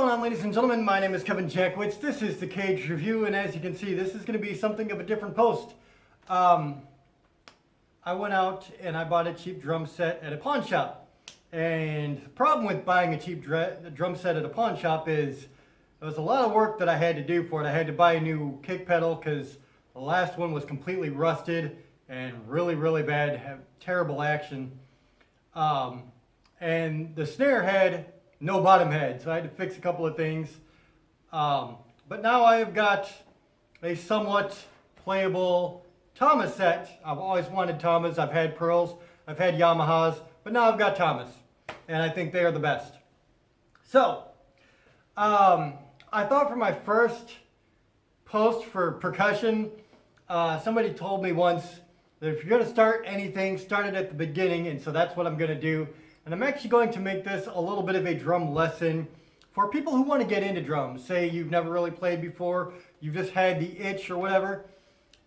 going on, ladies and gentlemen? My name is Kevin Jackwitz. This is the Kaged Review, and as you can see, this is going to be something of a different post. I went out and I bought a cheap drum set at a pawn shop. And the problem with buying a cheap drum set at a pawn shop is there was a lot of work that I had to do for it. I had to buy a new kick pedal because the last one was completely rusted and really bad, have terrible action. And the snare had no bottom head, so I had to fix a couple of things. But now I have got a somewhat playable Tama set. I've always wanted Tamas. I've had Pearls, I've had Yamahas, but now I've got Tamas, and I think they are the best. So, I thought for my first post for percussion, somebody told me once that if you're going to start anything, start it at the beginning, and so that's what I'm going to do. And I'm actually going to make this a little bit of a drum lesson for people who want to get into drums. Say you've never really played before, you've just had the itch or whatever.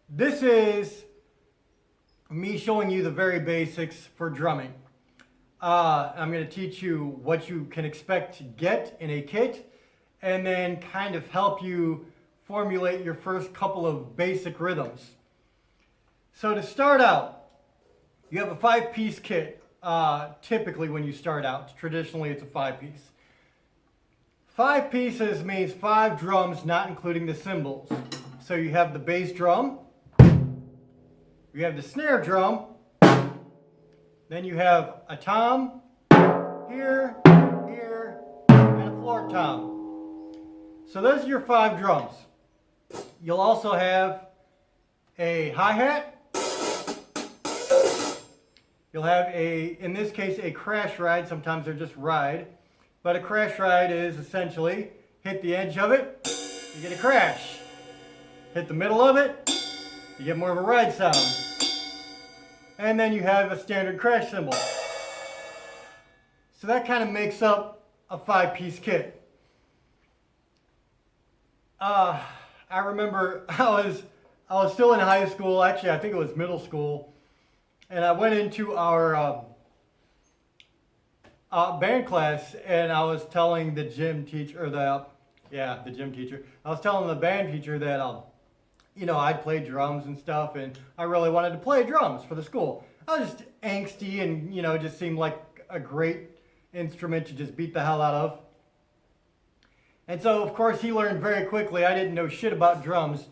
This is me showing you the very basics for drumming. I'm going to teach you what you can expect to get in a kit, and then kind of help you formulate your first couple of basic rhythms. So to start out, you have a 5-piece kit. Typically when you start out, traditionally it's a 5-piece. 5 pieces means 5 drums, not including the cymbals. So you have the bass drum, you have the snare drum, then you have a tom, here, here, and a floor tom. So those are your 5 drums. You'll also have a hi-hat. You'll have in this case, a crash ride. Sometimes they're just ride. But a crash ride is essentially hit the edge of it, you get a crash. Hit the middle of it, you get more of a ride sound. And then you have a standard crash cymbal. So that kind of makes up a 5-piece kit. I remember I was still in high school. Actually, I think it was middle school. And I went into our band class, and I was telling the gym teacher, the gym teacher. I was telling the band teacher that, I'd play drums and stuff, and I really wanted to play drums for the school. I was just angsty, and it just seemed like a great instrument to just beat the hell out of. And so, of course, he learned very quickly I didn't know shit about drums,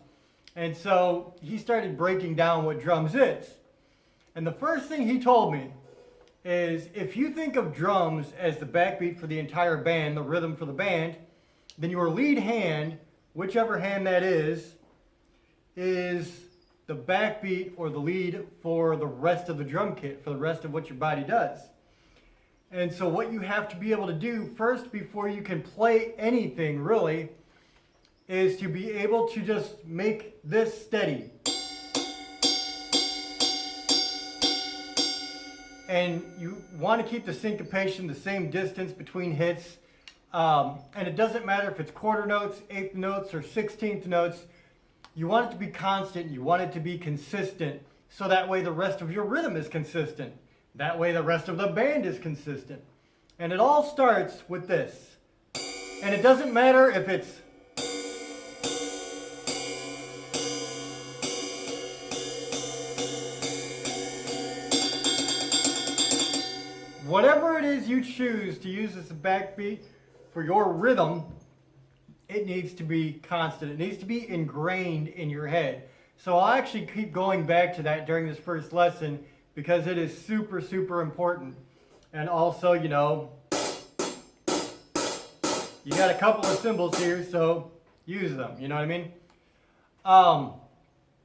and so he started breaking down what drums is. And the first thing he told me is, if you think of drums as the backbeat for the entire band, the rhythm for the band, then your lead hand, whichever hand that is the backbeat or the lead for the rest of the drum kit, for the rest of what your body does. And so what you have to be able to do first before you can play anything really is to be able to just make this steady. And you want to keep the syncopation the same distance between hits. And it doesn't matter if it's quarter notes, eighth notes, or 16th notes. You want it to be constant. You want it to be consistent. So that way the rest of your rhythm is consistent. That way the rest of the band is consistent. And it all starts with this. And it doesn't matter if it's whatever it is you choose to use as a backbeat for your rhythm, it needs to be constant. It needs to be ingrained in your head. So I'll actually keep going back to that during this first lesson because it is super important. And also, you got a couple of cymbals here, so use them. You know what I mean?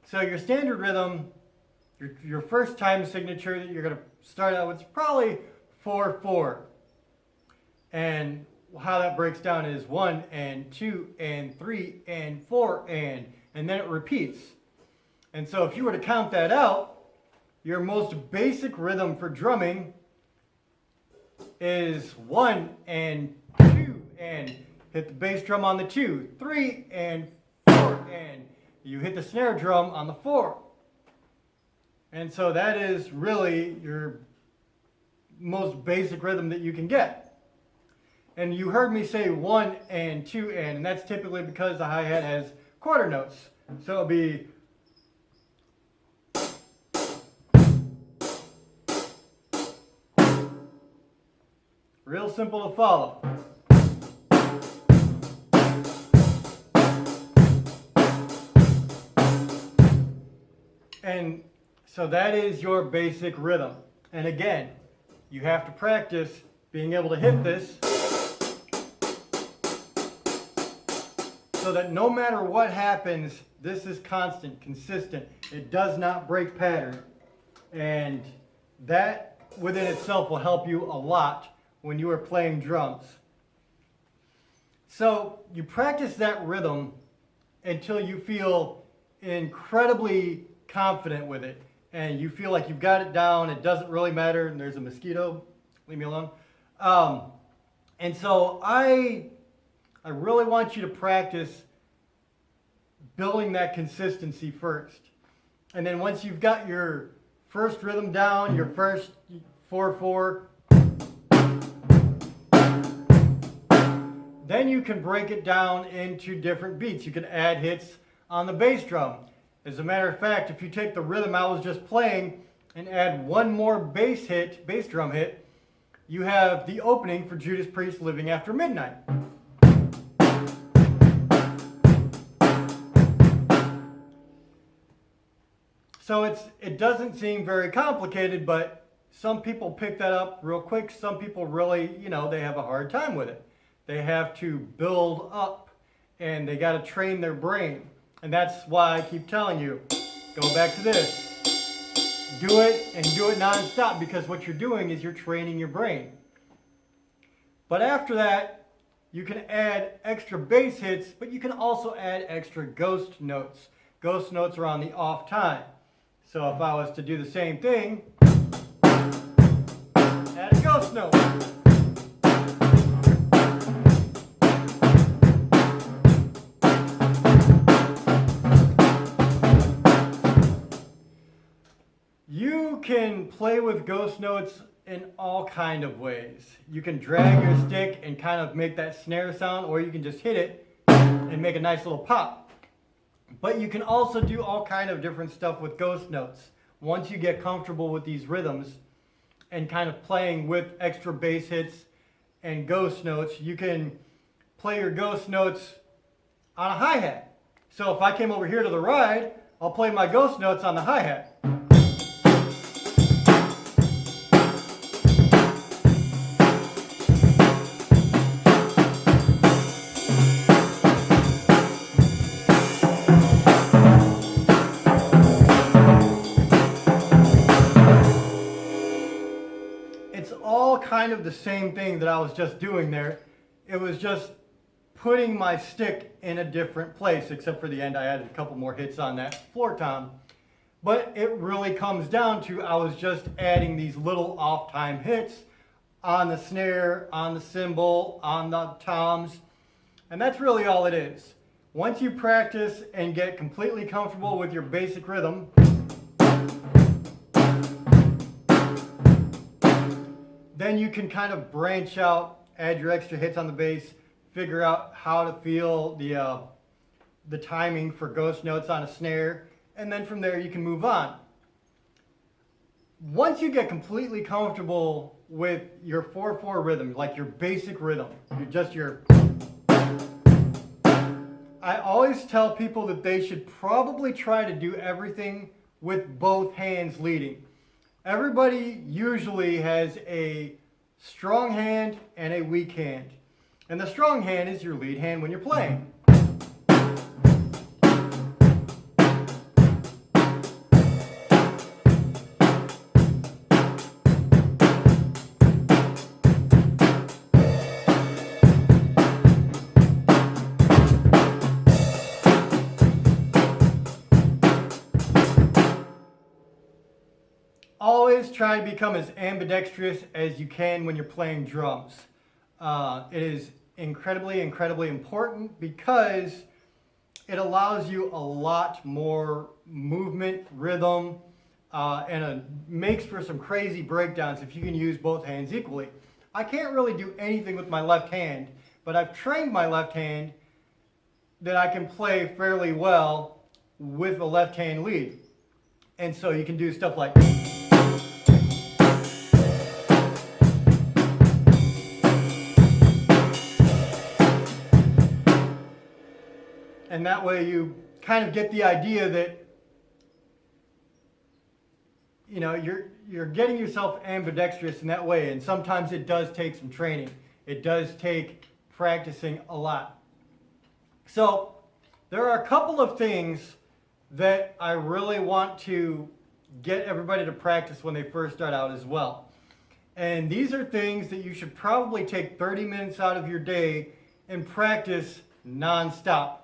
So your standard rhythm, your first time signature that you're going to start out with is probably 4/4, and how that breaks down is 1 and 2 and 3 and 4 and then it repeats. And so if you were to count that out, your most basic rhythm for drumming is 1 and 2 and hit the bass drum on the 2, 3 and 4 and you hit the snare drum on the 4. And so that is really your most basic rhythm that you can get. And you heard me say 1 and 2 and that's typically because the hi-hat has quarter notes. So it'll be real simple to follow. And so that is your basic rhythm. And again, you have to practice being able to hit this so that no matter what happens, this is constant, consistent. It does not break pattern. And that within itself will help you a lot when you are playing drums. So you practice that rhythm until you feel incredibly confident with it and you feel like you've got it down. It doesn't really matter. And there's a mosquito. Leave me alone. And so I really want you to practice building that consistency first. And then once you've got your first rhythm down, your first 4/4, then you can break it down into different beats. You can add hits on the bass drum. As a matter of fact, if you take the rhythm I was just playing and add one more bass drum hit, you have the opening for Judas Priest, Living After Midnight. So it doesn't seem very complicated, but some people pick that up real quick. Some people really, they have a hard time with it. They have to build up and they got to train their brain. And that's why I keep telling you, go back to this. Do it and do it non-stop, because what you're doing is you're training your brain. But after that, you can add extra bass hits, but you can also add extra ghost notes. Ghost notes are on the off time. So if I was to do the same thing, add a ghost note. You can play with ghost notes in all kind of ways. You can drag your stick and kind of make that snare sound, or you can just hit it and make a nice little pop. But you can also do all kind of different stuff with ghost notes. Once you get comfortable with these rhythms and kind of playing with extra bass hits and ghost notes, you can play your ghost notes on a hi-hat. So if I came over here to the ride, I'll play my ghost notes on the hi-hat. It's all kind of the same thing that I was just doing there. It was just putting my stick in a different place, except for the end I added a couple more hits on that floor tom. But it really comes down to I was just adding these little off time hits on the snare, on the cymbal, on the toms, and that's really all it is. Once you practice and get completely comfortable with your basic rhythm, then you can kind of branch out, add your extra hits on the bass, figure out how to feel the timing for ghost notes on a snare, and then from there you can move on. Once you get completely comfortable with your 4/4 rhythm, like your basic rhythm, I always tell people that they should probably try to do everything with both hands leading. Everybody usually has a strong hand and a weak hand. And the strong hand is your lead hand when you're playing. Always try to become as ambidextrous as you can when you're playing drums. It is incredibly, incredibly important because it allows you a lot more movement, rhythm, and makes for some crazy breakdowns if you can use both hands equally. I can't really do anything with my left hand, but I've trained my left hand that I can play fairly well with a left hand lead. And so you can do stuff like, and that way you kind of get the idea that, you know, you're getting yourself ambidextrous in that way, and sometimes it does take some training. It does take practicing a lot. So there are a couple of things that I really want to get everybody to practice when they first start out as well. And these are things that you should probably take 30 minutes out of your day and practice nonstop.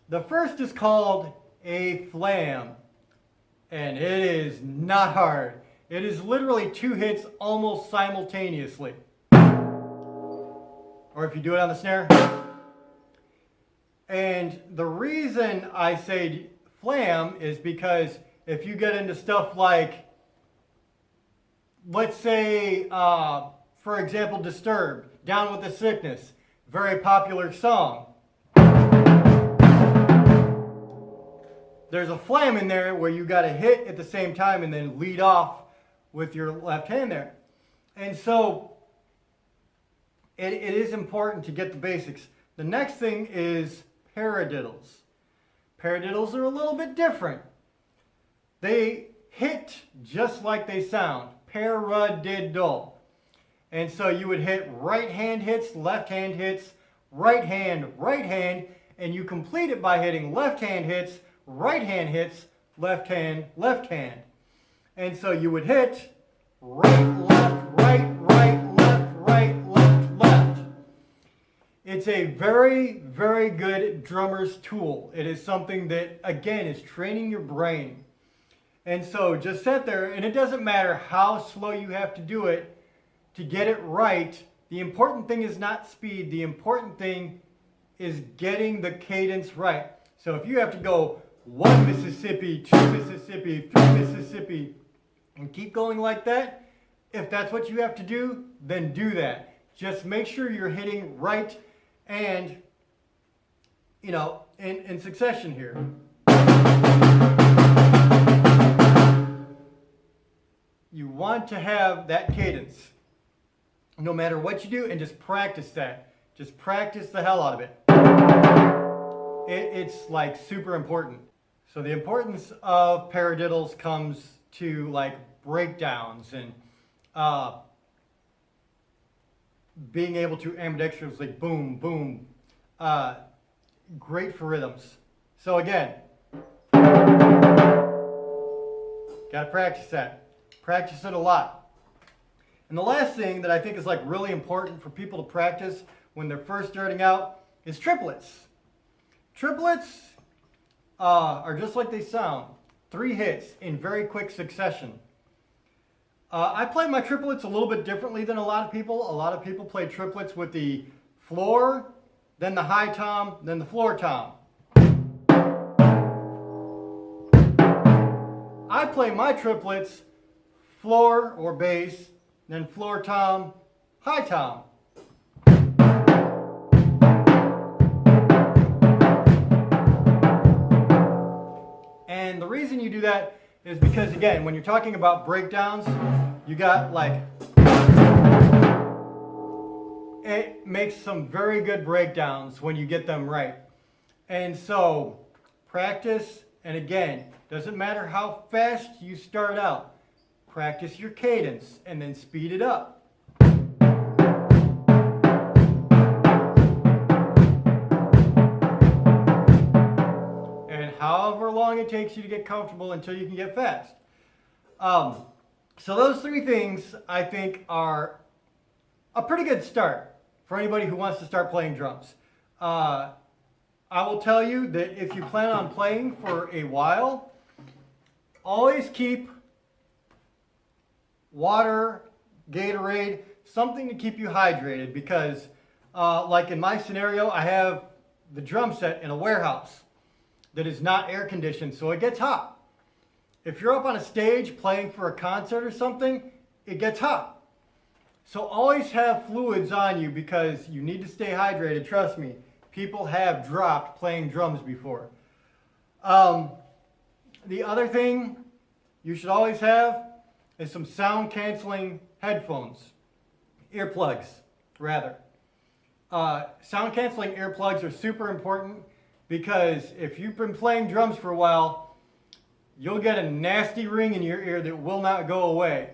The first is called a flam, and it is not hard. It is literally 2 hits almost simultaneously. Or if you do it on the snare. And the reason I say flam is because if you get into stuff like, let's say, for example, Disturbed, Down with the Sickness, very popular song. There's a flam in there where you got to hit at the same time and then lead off with your left hand there. And so it is important to get the basics. The next thing is paradiddles. Paradiddles are a little bit different. They hit just like they sound. Paradiddle. And so you would hit right hand hits, left hand hits, right hand, and you complete it by hitting left hand hits, right hand hits, left hand, left hand. And so you would hit right, left, left. It's a very, very good drummer's tool. It is something that, again, is training your brain. And so just sit there, and it doesn't matter how slow you have to do it to get it right. The important thing is not speed. The important thing is getting the cadence right. So if you have to go 1 Mississippi, 2 Mississippi, 3 Mississippi, and keep going like that, if that's what you have to do, then do that. Just make sure you're hitting right and, you know, in succession here. You want to have that cadence no matter what you do, and just practice that. Just practice the hell out of it. It's like super important. So the importance of paradiddles comes to like breakdowns and being able to ambidextrously boom, boom. Great for rhythms. So again, gotta practice that. Practice it a lot. And the last thing that I think is like really important for people to practice when they're first starting out is triplets. Triplets are just like they sound. 3 hits in very quick succession. I play my triplets a little bit differently than a lot of people. A lot of people play triplets with the floor, then the high tom, then the floor tom. I play my triplets floor or bass, then floor tom, high tom. And the reason you do that is because, again, when you're talking about breakdowns, you got like, it makes some very good breakdowns when you get them right. And so practice, and again, doesn't matter how fast you start out, practice your cadence and then speed it up. And however long it takes you to get comfortable until you can get fast. So those 3 things I think are a pretty good start for anybody who wants to start playing drums. I will tell you that if you plan on playing for a while, always keep water, Gatorade, something to keep you hydrated, because like in my scenario, I have the drum set in a warehouse that is not air conditioned, so it gets hot. If you're up on a stage playing for a concert or something, it gets hot. So always have fluids on you because you need to stay hydrated. Trust me, people have dropped playing drums before. The other thing you should always have is some sound canceling headphones, earplugs rather. Sound canceling earplugs are super important because if you've been playing drums for a while, you'll get a nasty ring in your ear that will not go away.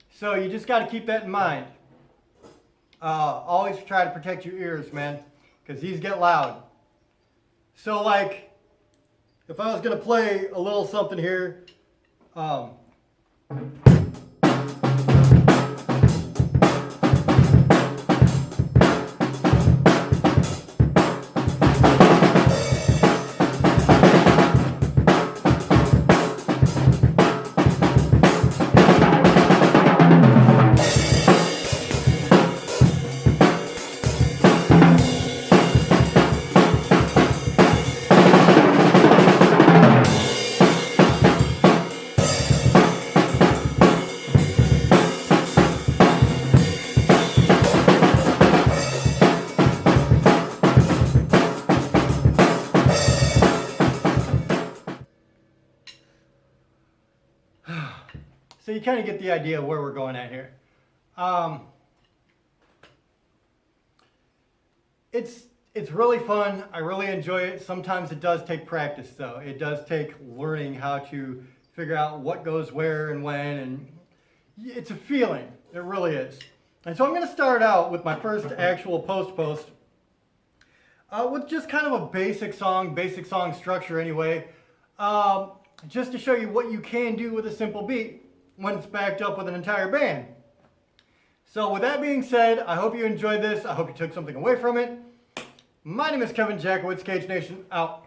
So you just got to keep that in mind. Always try to protect your ears, man, because these get loud. So like, if I was going to play a little something here, so you kind of get the idea of where we're going at here. It's really fun. I really enjoy it. Sometimes it does take practice, though. It does take learning how to figure out what goes where and when, and it's a feeling. It really is. And so I'm going to start out with my first actual post with just kind of a basic song structure anyway, just to show you what you can do with a simple beat when it's backed up with an entire band. So with that being said, I hope you enjoyed this. I hope you took something away from it. My name is Kevin Jackowitz, Kaged Nation, out.